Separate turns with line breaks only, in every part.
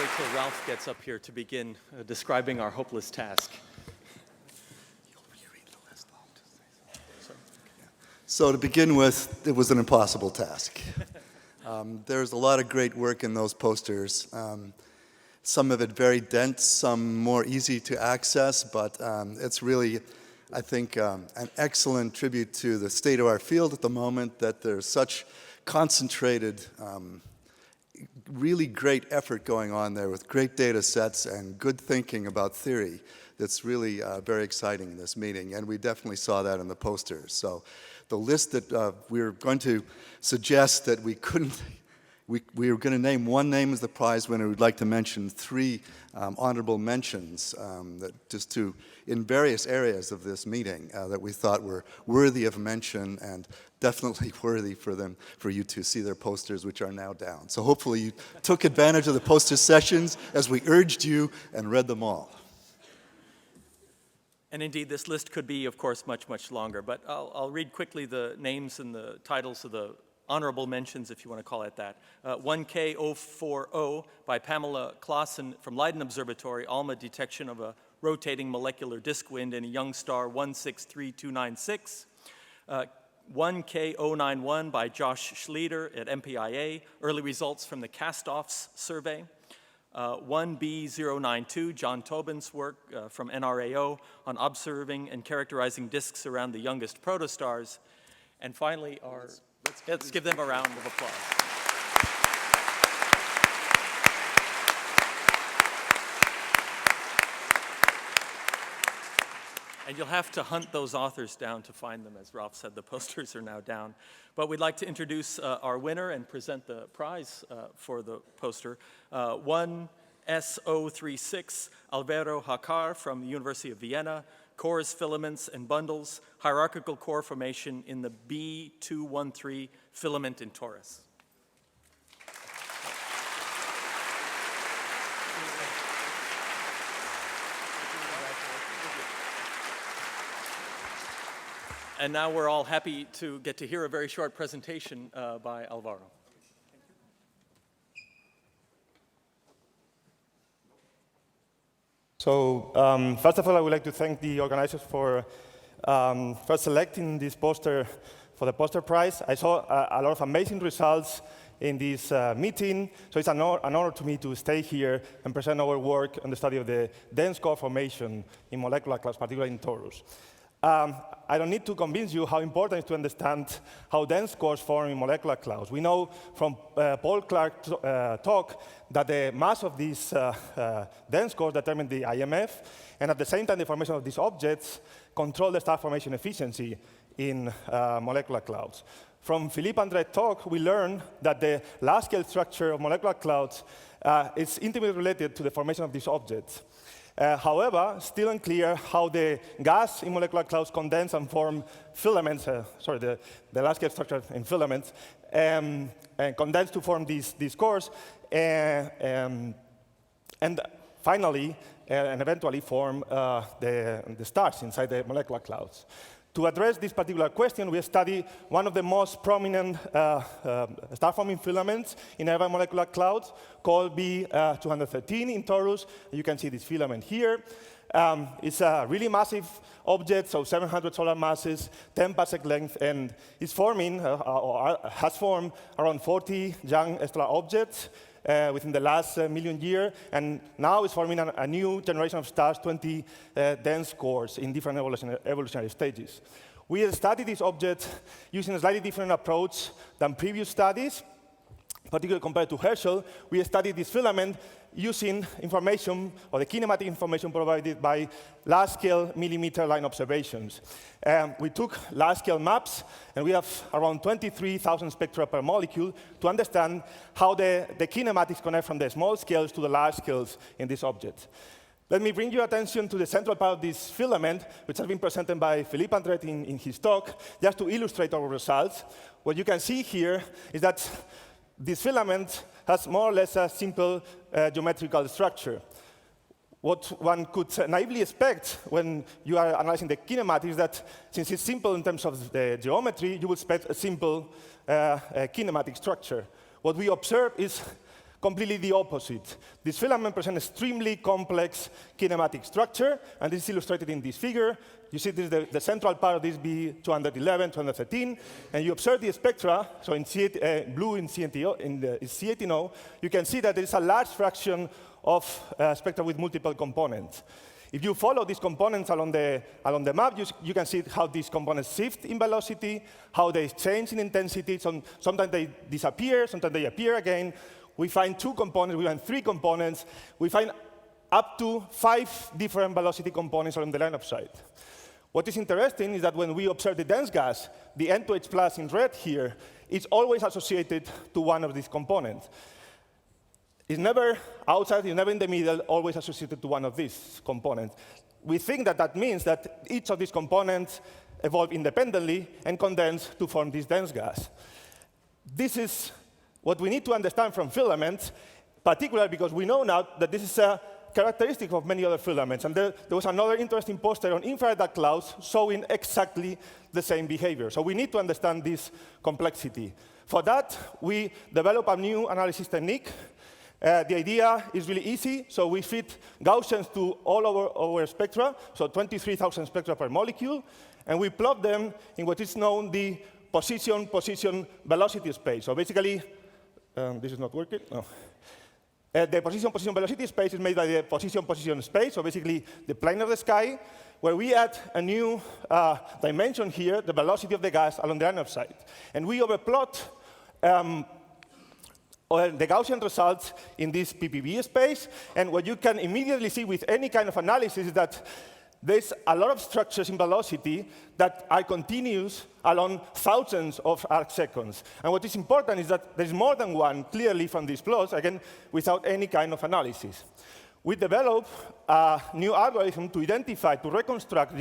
wait till Ralph gets up here to begin describing our hopeless task.
So to begin with, it was an impossible task. There's a lot of great work in those posters. Some of it very dense, some more easy to access, but it's really, I think, an excellent tribute to the state of our field at the moment, that there's such concentrated, really great effort going on there with great data sets and good thinking about theory. That's really very exciting in this meeting, and we definitely saw that in the posters. So the list that we're going to suggest that we couldn't, we were going to name one name as the prize winner. We'd like to mention three honorable mentions that just to, in various areas of this meeting that we thought were worthy of mention and definitely worthy for you to see their posters, which are now down. So hopefully you took advantage of the poster sessions as we urged you and read them all.
And indeed, this list could be, of course, much, much longer. But I'll read quickly the names and the titles of the honorable mentions, if you want to call it that. 1K040 by Pamela Clausen from Leiden Observatory, ALMA detection of a rotating molecular disk wind in a young star 163296. 1K091 by Josh Schlieder at MPIA, early results from the cast-offs survey. 1B092, John Tobin's work from NRAO on observing and characterizing disks around the youngest protostars. And finally, let's give them a round of applause. And you'll have to hunt those authors down to find them. As Ralph said, the posters are now down. But we'd like to introduce our winner and present the prize for the poster. 1S036, Alvaro Hacar from the University of Vienna, cores, filaments, and bundles, hierarchical core formation in the B213 filament in Taurus. And now we're all happy to get to hear a very short presentation by Alvaro.
So first of all, I would like to thank the organizers for first selecting this poster for the poster prize. I saw a lot of amazing results in this meeting, so it's an honor to me to stay here and present our work on the study of the dense core formation in molecular clouds, particularly in Taurus. I don't need to convince you how important it is to understand how dense cores form in molecular clouds. We know from Paul Clark's talk that the mass of these dense cores determine the IMF, and at the same time, the formation of these objects control the star formation efficiency in molecular clouds. From Philippe André's talk, we learned that the large-scale structure of molecular clouds is intimately related to the formation of these objects. However, still unclear how the gas in molecular clouds condense and form filaments, the large-scale structure in filaments, and condense to form these cores, and finally, and eventually form the stars inside the molecular clouds. To address this particular question, we study one of the most prominent star-forming filaments in nearby molecular clouds, called B213 in Taurus. You can see this filament here. It's a really massive object, so 700 solar masses, 10 parsec length, and it's forming, or has formed, around 40 young stellar objects within the last million years, and now it's forming a new generation of stars, 20 dense cores in different evolutionary stages. We studied this object using a slightly different approach than previous studies. Particularly compared to Herschel, we studied this filament using information, or the kinematic information provided by large-scale millimeter line observations. We took large-scale maps, and we have around 23,000 spectra per molecule to understand how the kinematics connect from the small scales to the large scales in this object. Let me bring your attention to the central part of this filament, which has been presented by Philippe André in his talk, just to illustrate our results. What you can see here is that this filament has more or less a simple geometrical structure. What one could naively expect when you are analyzing the kinematics is that since it's simple in terms of the geometry, you would expect a simple kinematic structure. What we observe is completely the opposite. This filament presents extremely complex kinematic structure, and this is illustrated in this figure. You see this is the central part of this B211, 213, and you observe the spectra, so in blue in C18O, you can see that there is a large fraction of spectra with multiple components. If you follow these components along the map, you can see how these components shift in velocity, how they change in intensity. Sometimes they disappear, sometimes they appear again. We find 2 components, we find 3 components. We find up to 5 different velocity components along the line of sight. What is interesting is that when we observe the dense gas, the N2H plus in red here is always associated to one of these components. It's never outside, it's never in the middle, always associated to one of these components. We think that that means that each of these components evolve independently and condense to form this dense gas. This is what we need to understand from filaments, particularly because we know now that this is a characteristic of many other filaments. And there was another interesting poster on infrared dark clouds showing exactly the same behavior. So we need to understand this complexity. For that, we developed a new analysis technique. The idea is really easy. So we fit Gaussians to all our spectra, so 23,000 spectra per molecule, and we plot them in what is known the position velocity space. So basically, this is not working. No. The position velocity space is made by the position space, so basically the plane of the sky, where we add a new dimension here, the velocity of the gas along the line of sight. And we overplot the Gaussian results in this PPV space. And what you can immediately see with any kind of analysis is that there's a lot of structures in velocity that are continuous along thousands of arc seconds. And what is important is that there's more than one, clearly from these plots, again, without any kind of analysis. We developed a new algorithm to identify, to reconstruct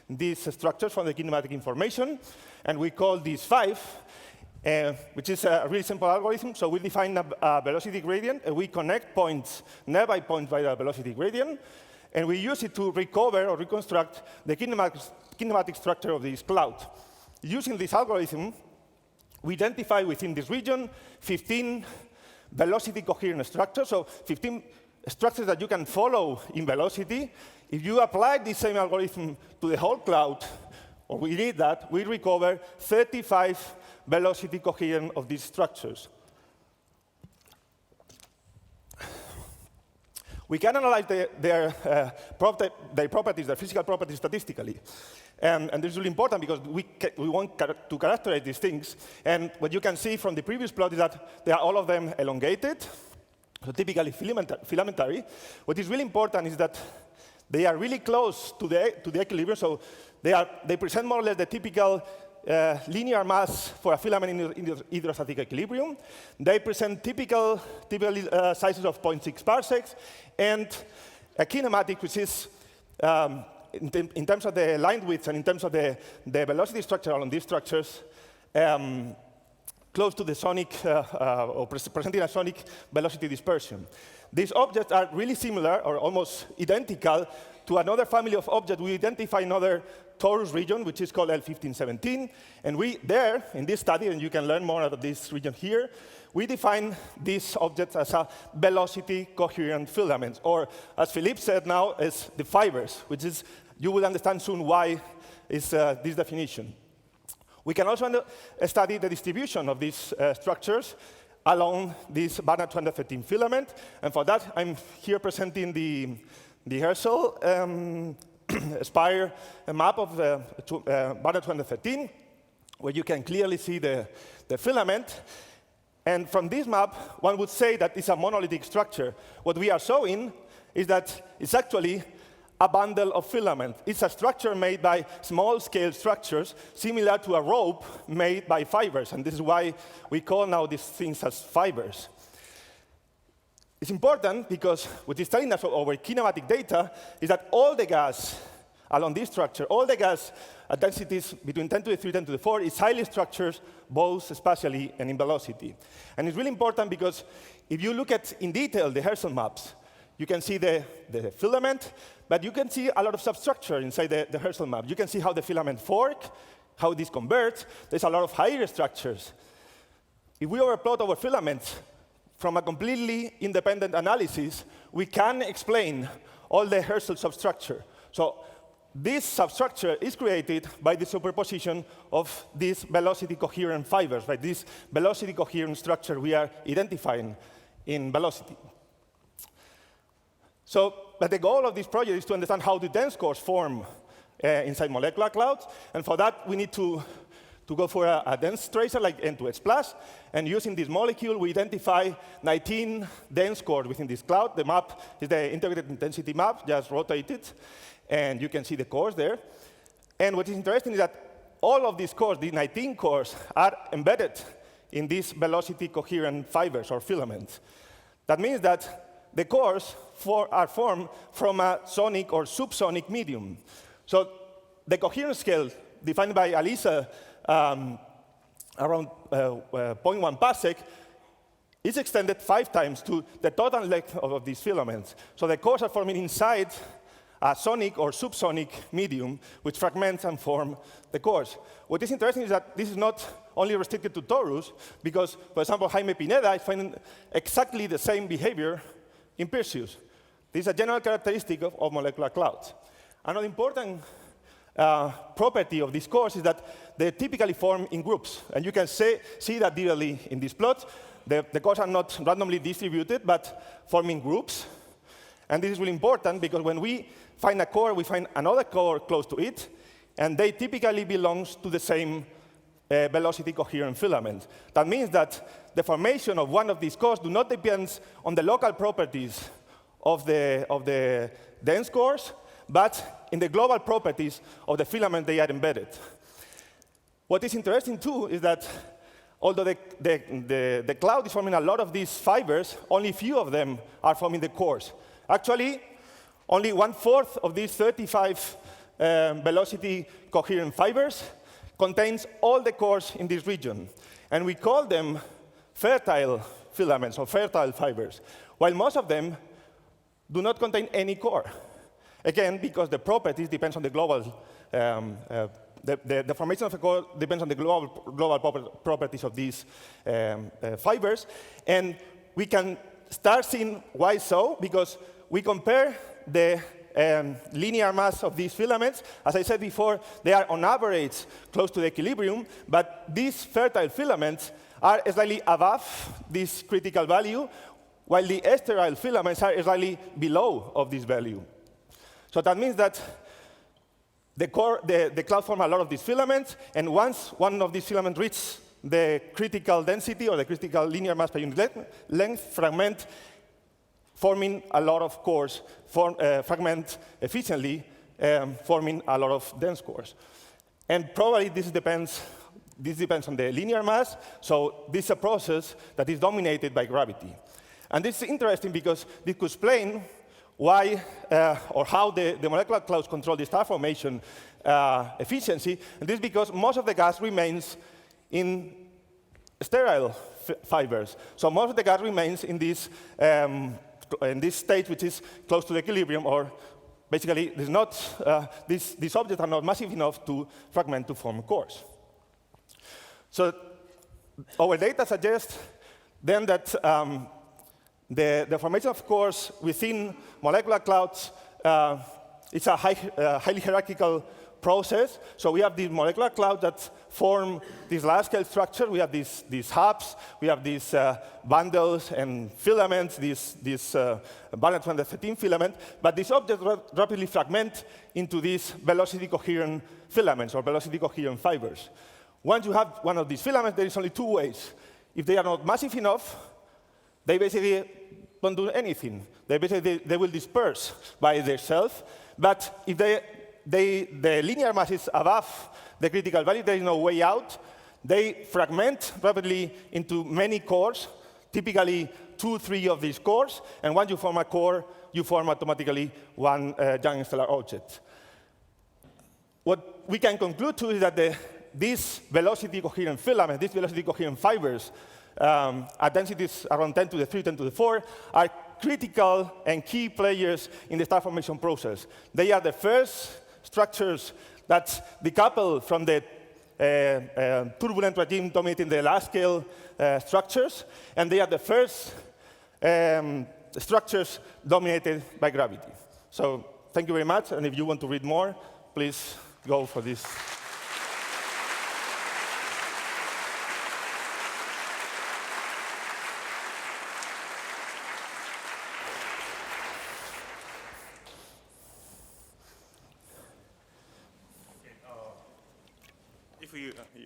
these structures from the kinematic information, and we call these 5. Which is a really simple algorithm. So we define a velocity gradient, and we connect points, nearby points by the velocity gradient, and we use it to recover or reconstruct the kinematic structure of this cloud. Using this algorithm, we identify within this region 15 velocity coherent structures, so 15 structures that you can follow in velocity. If you apply this same algorithm to the whole cloud, or we need that, we recover 35 velocity coherent of these structures. We can analyze their properties, their physical properties statistically. And this is really important because we want to characterize these things. And what you can see from the previous plot is that they are all of them elongated, so typically filamentary. What is really important is that they are really close to the equilibrium, so they present more or less the typical linear mass for a filament in hydrostatic equilibrium. They present typical sizes of 0.6 parsecs, and a kinematic, which is, in terms of the line width and in terms of the velocity structure along these structures, close to the sonic, or presenting a sonic velocity dispersion. These objects are really similar, or almost identical, to another family of objects. We identify another Taurus region, which is called L1517. And we there, in this study, and you can learn more about this region here, we define these objects as a velocity-coherent filaments, or as Philippe said now, as the fibers, which is, you will understand soon why is this definition. We can also study the distribution of these structures along this Barnard 213 filament. And for that, I'm here presenting the Herschel Spire map of Barnard 213, where you can clearly see the filament. And from this map, one would say that it's a monolithic structure. What we are showing is that it's actually a bundle of filament. It's a structure made by small-scale structures, similar to a rope made by fibers. And this is why we call now these things as fibers. It's important because what is telling us over kinematic data is that all the gas along this structure, all the gas at densities between 10 to the 3, 10 to the 4, is highly structured both spatially and in velocity. And it's really important because if you look at, in detail, the Herschel maps, you can see the filament, but you can see a lot of substructure inside the Herschel map. You can see how the filament fork, how this converts. There's a lot of higher structures. If we overplot our filaments from a completely independent analysis, we can explain all the Herschel substructure. So this substructure is created by the superposition of these velocity-coherent fibers, right? This velocity-coherent structure we are identifying in velocity. So, but the goal of this project is to understand how the dense cores form inside molecular clouds. And for that, we need to go for a dense tracer like N2H+. And using this molecule, we identify 19 dense cores within this cloud. The map is the integrated intensity map, just rotated. And you can see the cores there. And what is interesting is that all of these cores, the 19 cores, are embedded in these velocity-coherent fibers or filaments. That means that the cores are formed from a sonic or subsonic medium. So the coherence scale defined by Alisa around 0.1 parsec is extended 5 times to the total length of these filaments. So the cores are forming inside a sonic or subsonic medium, which fragments and form the cores. What is interesting is that this is not only restricted to Taurus, because, for example, Jaime Pineda is finding exactly the same behavior in Perseus. This is a general characteristic of molecular clouds. Another important property of these cores is that they typically form in groups. And you can see that clearly in this plot. The cores are not randomly distributed, but forming groups. And this is really important because when we find a core, we find another core close to it, and they typically belong to the same velocity-coherent filament. That means that the formation of one of these cores do not depend on the local properties of the dense cores, but in the global properties of the filament they are embedded. What is interesting, too, is that although the cloud is forming a lot of these fibers, only few of them are forming the cores. Actually, only 1/4 of these 35 velocity-coherent fibers contains all the cores in this region. And we call them fertile filaments or fertile fibers, while most of them do not contain any core. Again, because the properties depends on the global, the formation of a core depends on the global properties of these fibers. And we can start seeing why so, because we compare the linear mass of these filaments. As I said before, they are on average close to the equilibrium, but these fertile filaments are slightly above this critical value, while the sterile filaments are slightly below of this value. So that means that the cloud forms a lot of these filaments, and once one of these filaments reaches the critical density or the critical linear mass per unit length, fragment, forming a lot of cores, fragment efficiently, forming a lot of dense cores. And probably this depends on the linear mass, so this is a process that is dominated by gravity. And this is interesting because this could explain why or how the molecular clouds control the star formation efficiency. And this is because most of the gas remains in sterile fibers. So most of the gas remains in this state, which is close to the equilibrium, or basically, these objects are not massive enough to fragment to form cores. So our data suggests then that the formation of cores within molecular clouds is a highly hierarchical process. So we have these molecular clouds that form this large-scale structure. We have these hubs. We have these bundles and filaments, this bundle 213 filament. But these objects rapidly fragment into these velocity-coherent filaments or velocity-coherent fibers. Once you have one of these filaments, there is only 2 ways. If they are not massive enough, they basically don't do anything. They will disperse by themselves. But if the linear mass is above the critical value, there is no way out. They fragment rapidly into many cores, typically 2, 3 of these cores. And once you form a core, you form automatically one giant stellar object. What we can conclude too is that these velocity-coherent filaments, these velocity-coherent fibers, at densities around 10 to the 3, 10 to the 4, are critical and key players in the star formation process. They are the first structures that decouple from the turbulent regime dominating the large-scale structures, and they are the first structures dominated by gravity. So thank you very much, and if you want to read more, please go for this.
If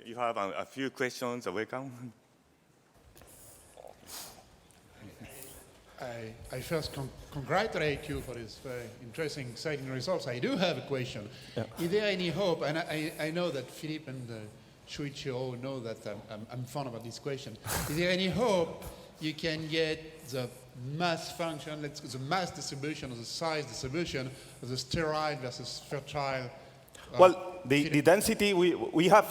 you have a few questions, welcome.
I first congratulate you for these very interesting, exciting results. I do have a question.
Yeah.
Is there any hope, and I know that Philippe and Shuichiro know that I'm fond about this question. Is there any hope you can get the mass function, the mass distribution or the size distribution of the sterile versus fertile?
Well, the density, we have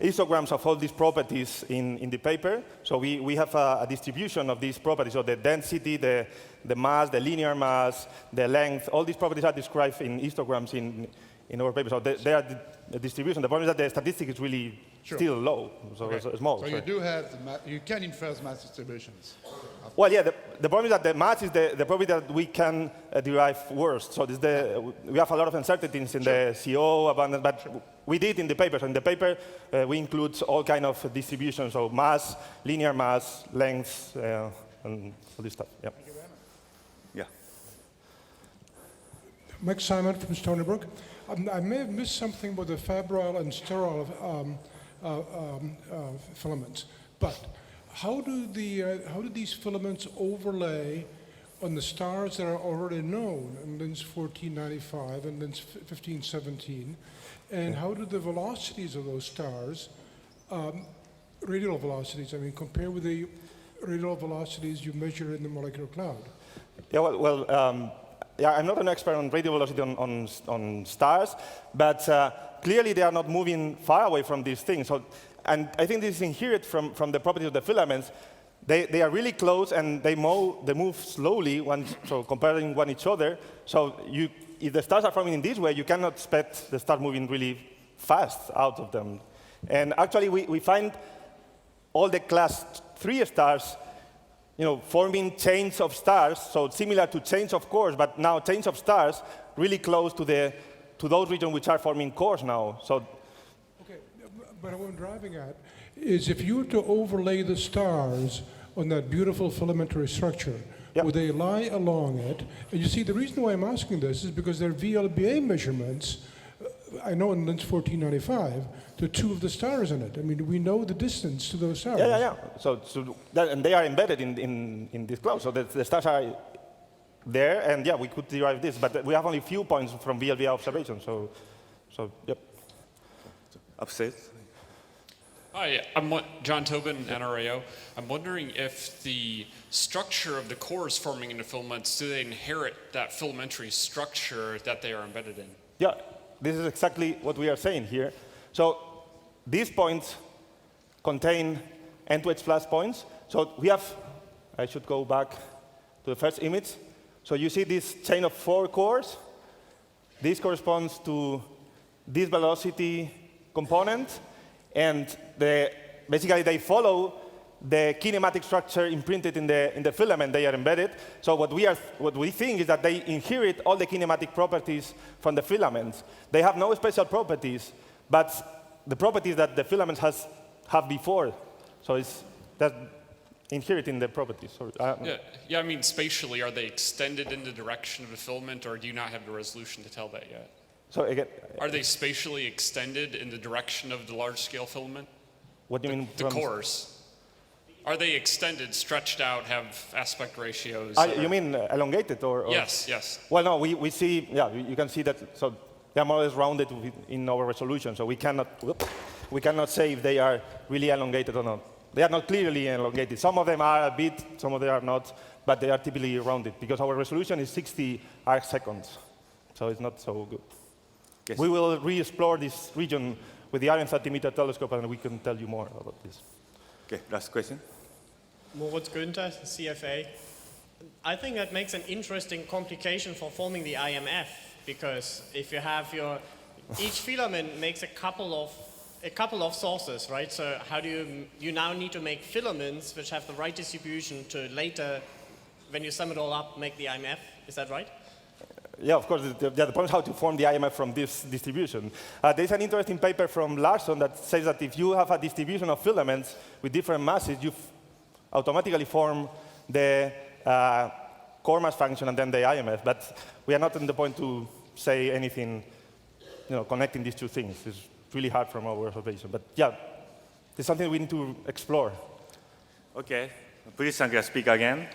histograms of all these properties in the paper. So we have a distribution of these properties. So the density, the mass, the linear mass, the length, all these properties are described in histograms in our paper. So they are the distribution. The problem is that the statistic is really still low, so
Okay.
it's small.
So you do have, you can infer the mass distributions.
Well, yeah, the problem is that the mass is the property that we can derive worst. So we have a lot of uncertainties in the CO abundance, but we did in the paper. So in the paper, we include all kind of distributions, so mass, linear mass, lengths, and all this stuff. Yeah.
Yeah.
Mike Simon from Stony Brook. I may have missed something about the febrile and sterile filaments, but how do these filaments overlay on the stars that are already known in LINS 1495 and LINS 1517, and how do the velocities of those stars, radial velocities, I mean, compare with the radial velocities you measure in the molecular cloud?
Yeah, yeah, I'm not an expert on radial velocity on stars, but clearly they are not moving far away from these things. So, and I think this is inherent from the properties of the filaments. They are really close, and they move slowly, so comparing one each other. So if the stars are forming in this way, you cannot expect the stars moving really fast out of them. And actually, we find all the class 3 stars forming chains of stars, so similar to chains of cores, but now chains of stars really close to those regions which are forming cores now. So,
okay, but what I'm driving at is if you were to overlay the stars on that beautiful filamentary structure, would they lie along it? And you see, the reason why I'm asking this is because their VLBA measurements, I know in LINS 1495, there are 2 of the stars in it. I mean, we know the distance to those stars.
Yeah. So and they are embedded in this cloud. So the stars are there, and yeah, we could derive this, but we have only a few points from VLBA observation. So yep.
Upset.
Hi, I'm John Tobin, NRAO. I'm wondering if the structure of the cores forming into filaments, do they inherit that filamentary structure that they are embedded in?
Yeah, this is exactly what we are saying here. So these points contain N2H+ points. So we have, I should go back to the first image. So you see this chain of 4 cores. This corresponds to this velocity component. And basically, they follow the kinematic structure imprinted in the filament they are embedded. So what we think is that they inherit all the kinematic properties from the filaments. They have no special properties, but the properties that the filaments have before. So it's that inheriting the properties. Sorry.
Yeah, I mean, spatially, are they extended in the direction of the filament, or do you not have the resolution to tell that yet?
So again,
are they spatially extended in the direction of the large-scale filament?
What do you mean?
The cores. Are they extended, stretched out, have aspect ratios?
You mean elongated or?
Yes.
Well, no, we see, yeah, you can see that, so they're more or less rounded in our resolution, so we cannot say if they are really elongated or not. They are not clearly elongated. Some of them are a bit, some of them are not, but they are typically rounded because our resolution is 60 arc seconds, so it's not so good. Yes. We will re-explore this region with the Iron 30-meter telescope, and we can tell you more about this.
Okay, last question.
Moritz Günther, CFA. I think that makes an interesting complication for forming the IMF, because if you have each filament makes a couple of a couple of sources, right? So how do you now need to make filaments which have the right distribution to later, when you sum it all up, make the IMF? Is that right?
Yeah, of course. The point is how to form the IMF from this distribution. There's an interesting paper from Larsson that says that if you have a distribution of filaments with different masses, you automatically form the core mass function and then the IMF. But we are not in the point to say anything, connecting these two things. It's really hard from our observation. But yeah, it's something we need to explore.
Okay, please speak again.